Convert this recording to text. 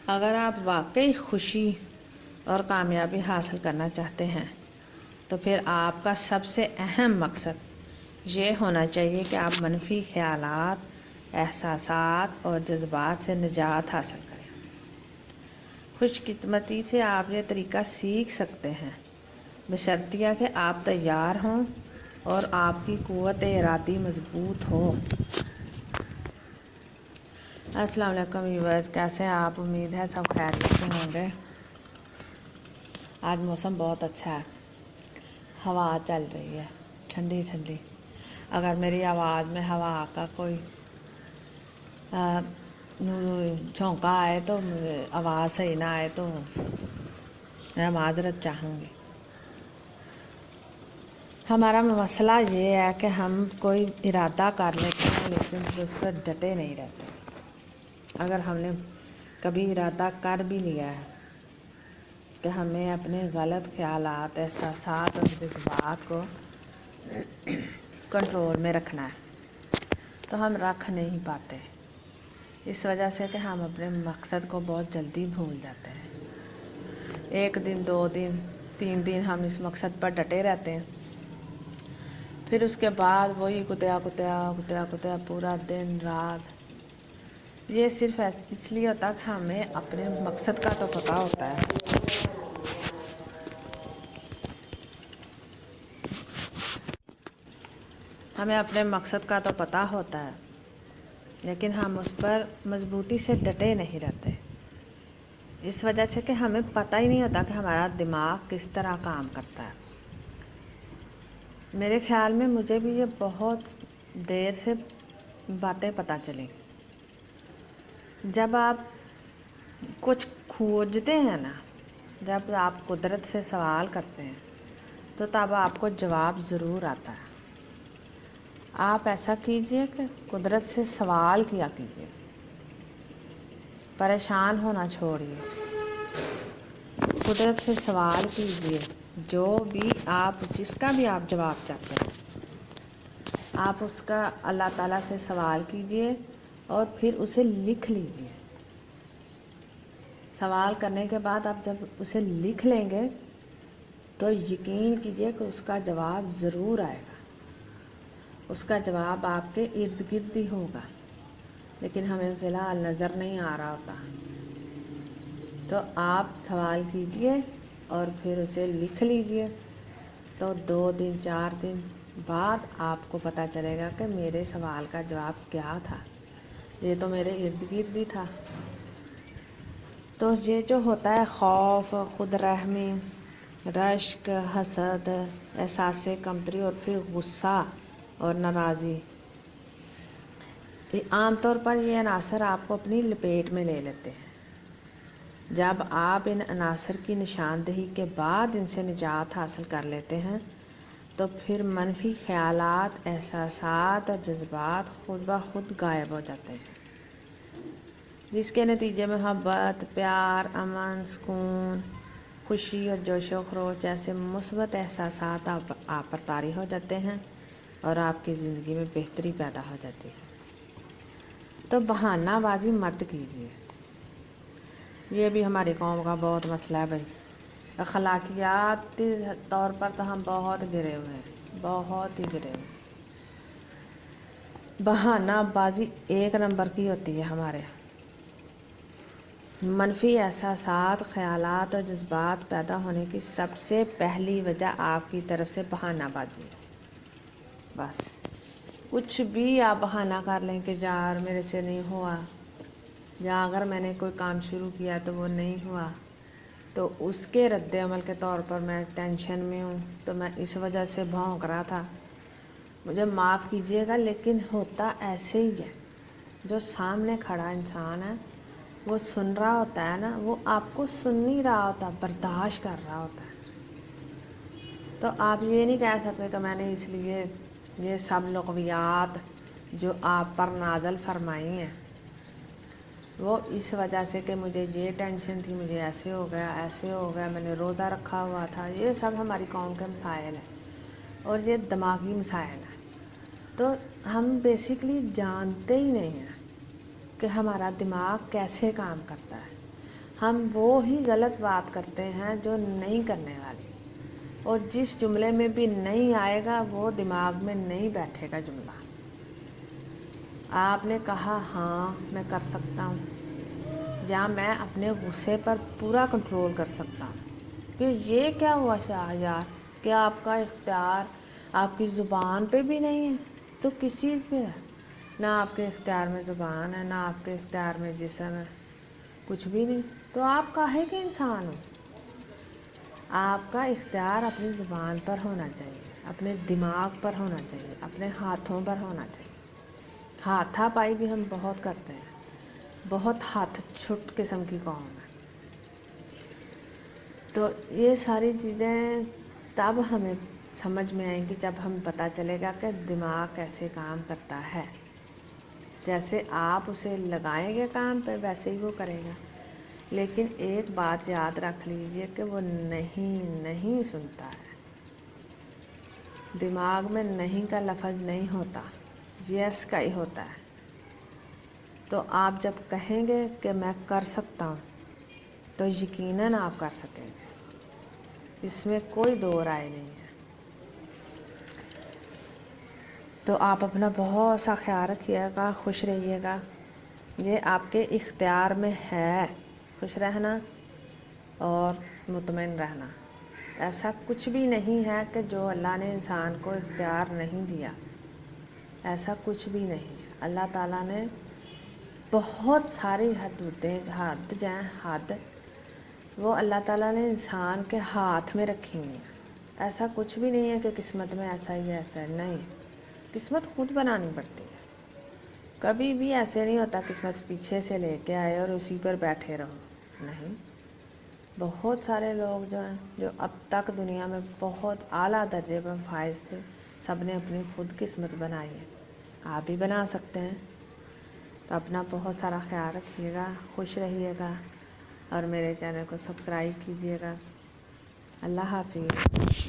اگر آپ واقعی خوشی اور کامیابی حاصل کرنا چاہتے ہیں تو پھر آپ کا سب سے اہم مقصد یہ ہونا چاہیے کہ آپ منفی خیالات، احساسات اور جذبات سے نجات حاصل کریں۔ خوش قسمتی سے آپ یہ طریقہ سیکھ سکتے ہیں، بشرطیہ کہ آپ تیار ہوں اور آپ کی قوت ارادی مضبوط ہو۔ السلام علیکم ویورز، کیسے ہیں آپ؟ امید ہے سب خیریت سے ہوں گے۔ آج موسم بہت اچھا ہے، ہوا چل رہی ہے ٹھنڈی ٹھنڈی۔ اگر میری آواز میں ہوا کا کوئی جھونکا آئے تو آواز صحیح نہ آئے تو میں معذرت چاہوں گی۔ ہمارا مسئلہ یہ ہے کہ ہم کوئی ارادہ کر لیتے ہیں لیکن اس پر ڈٹے نہیں رہتے۔ اگر ہم نے کبھی ارادہ کر بھی لیا ہے کہ ہمیں اپنے غلط خیالات، احساسات اور جذبات کو کنٹرول میں رکھنا ہے تو ہم رکھ نہیں پاتے، اس وجہ سے کہ ہم اپنے مقصد کو بہت جلدی بھول جاتے ہیں۔ 1 دن 2 دن 3 دن ہم اس مقصد پر ڈٹے رہتے ہیں، پھر اس کے بعد وہی کتیا پورا دن رات۔ یہ صرف اس لیے ہوتا کہ ہمیں اپنے مقصد کا تو پتہ ہوتا ہے، ہمیں اپنے مقصد کا تو پتہ ہوتا ہے لیکن ہم اس پر مضبوطی سے ڈٹے نہیں رہتے، اس وجہ سے کہ ہمیں پتہ ہی نہیں ہوتا کہ ہمارا دماغ کس طرح کام کرتا ہے۔ میرے خیال میں مجھے بھی یہ بہت دیر سے باتیں پتہ چلیں۔ جب آپ کچھ کھوجتے ہیں نا، جب آپ قدرت سے سوال کرتے ہیں تو تب آپ کو جواب ضرور آتا ہے۔ آپ ایسا کیجئے کہ قدرت سے سوال کیا کیجئے، پریشان ہونا چھوڑیے، قدرت سے سوال کیجئے، جو بھی آپ جس کا بھی آپ جواب چاہتے ہیں آپ اس کا اللہ تعالیٰ سے سوال کیجئے اور پھر اسے لکھ لیجئے۔ سوال کرنے کے بعد آپ جب اسے لکھ لیں گے تو یقین کیجئے کہ اس کا جواب ضرور آئے گا، اس کا جواب آپ کے ارد گرد ہی ہوگا، لیکن ہمیں فی الحال نظر نہیں آ رہا ہوتا۔ تو آپ سوال کیجئے اور پھر اسے لکھ لیجئے، تو 2 دن 4 دن بعد آپ کو پتہ چلے گا کہ میرے سوال کا جواب کیا تھا، یہ تو میرے ارد گرد ہی تھا۔ تو یہ جو ہوتا ہے خوف، خود رحمی، رشک، حسد، احساس کمتری اور پھر غصہ اور ناراضی، عام طور پر یہ عناصر آپ کو اپنی لپیٹ میں لے لیتے ہیں۔ جب آپ ان عناصر کی نشاندہی کے بعد ان سے نجات حاصل کر لیتے ہیں تو پھر منفی خیالات، احساسات اور جذبات خود بخود غائب ہو جاتے ہیں، جس کے نتیجے میں محبت، پیار، امن، سکون، خوشی اور جوش و خروش جیسے مثبت احساسات آپ پر طاری ہو جاتے ہیں اور آپ کی زندگی میں بہتری پیدا ہو جاتی ہے۔ تو بہانہ بازی مت کیجیے، یہ بھی ہماری قوم کا بہت مسئلہ ہے بھائی۔ اخلاقیاتی طور پر تو ہم بہت گرے ہوئے ہیں، بہت ہی گرے ہوئے ہیں۔ بہانہ بازی 1 نمبر کی ہوتی ہے ہمارے۔ منفی احساسات، خیالات اور جذبات پیدا ہونے کی سب سے پہلی وجہ آپ کی طرف سے بہانہ بازی ہے۔ بس کچھ بھی آپ بہانہ کر لیں کہ یار میرے سے نہیں ہوا، یا اگر میں نے کوئی کام شروع کیا تو وہ نہیں ہوا، تو اس کے رد عمل کے طور پر میں ٹینشن میں ہوں، تو میں اس وجہ سے بھونک رہا تھا۔ مجھے معاف کیجیے گا لیکن ہوتا ایسے ہی ہے۔ جو سامنے کھڑا انسان ہے وہ سن رہا ہوتا ہے نا، وہ آپ کو سن نہیں رہا ہوتا، برداشت کر رہا ہوتا ہے۔ تو آپ یہ نہیں کہہ سکتے کہ میں نے اس لیے یہ سب لغویات جو آپ پر نازل فرمائی ہیں وہ اس وجہ سے کہ مجھے یہ ٹینشن تھی، مجھے ایسے ہو گیا، میں نے روزہ رکھا ہوا تھا، یہ سب ہماری قوم کے مسائل ہیں اور یہ دماغی مسائل ہیں۔ تو ہم بیسیکلی جانتے ہی نہیں ہیں کہ ہمارا دماغ کیسے کام کرتا ہے، ہم وہ ہی غلط بات کرتے ہیں جو نہیں کرنے والی، اور جس جملے میں بھی نہیں آئے گا وہ دماغ میں نہیں بیٹھے گا جملہ۔ آپ نے کہا ہاں میں کر سکتا ہوں، یا میں اپنے غصے پر پورا کنٹرول کر سکتا ہوں، کہ یہ کیا ہوا یار کہ آپ کا اختیار آپ کی زبان پہ بھی نہیں ہے تو کس چیز پہ ہے؟ نہ آپ کے اختیار میں زبان ہے، نہ آپ کے اختیار میں جسم ہے، کچھ بھی نہیں، تو آپ کاہے کے انسان ہو؟ آپ کا اختیار اپنی زبان پر ہونا چاہیے، اپنے دماغ پر ہونا چاہیے، اپنے ہاتھوں پر ہونا چاہیے۔ ہاتھا پائی بھی ہم بہت کرتے ہیں، بہت ہاتھ چھٹ قسم کی قوم ہے۔ تو یہ ساری چیزیں تب ہمیں سمجھ میں آئیں گی جب ہمیں پتہ چلے گا کہ دماغ کیسے کام کرتا ہے۔ جیسے آپ اسے لگائیں گے کام پہ ویسے ہی وہ کرے گا، لیکن ایک بات یاد رکھ لیجئے کہ وہ نہیں سنتا ہے۔ دماغ میں نہیں کا لفظ نہیں ہوتا، یس کا ہی ہوتا ہے۔ تو آپ جب کہیں گے کہ میں کر سکتا ہوں تو یقیناً آپ کر سکیں گے، اس میں کوئی دو رائے نہیں ہے۔ تو آپ اپنا بہت سا خیال رکھیے گا، خوش رہیے گا، یہ آپ کے اختیار میں ہے خوش رہنا اور مطمئن رہنا۔ ایسا کچھ بھی نہیں ہے کہ جو اللہ نے انسان کو اختیار نہیں دیا، ایسا کچھ بھی نہیں ہے۔ اللہ تعالیٰ نے بہت ساری حد وہ اللہ تعالیٰ نے انسان کے ہاتھ میں رکھی ہوئی ہیں۔ ایسا کچھ بھی نہیں ہے کہ قسمت میں ایسا ہی ایسا ہے، نہیں، قسمت خود بنانی پڑتی ہے۔ کبھی بھی ایسے نہیں ہوتا قسمت پیچھے سے لے کے آئے اور اسی پر بیٹھے رہو، نہیں۔ بہت سارے لوگ جو ہیں جو اب تک دنیا میں بہت اعلیٰ درجے پر فائز تھے، سب نے اپنی خود قسمت بنائی ہے، آپ بھی بنا سکتے ہیں۔ تو اپنا بہت سارا خیال رکھیے گا، خوش رہیے گا، اور میرے چینل کو سبسکرائب کیجیے گا۔ اللہ حافظ۔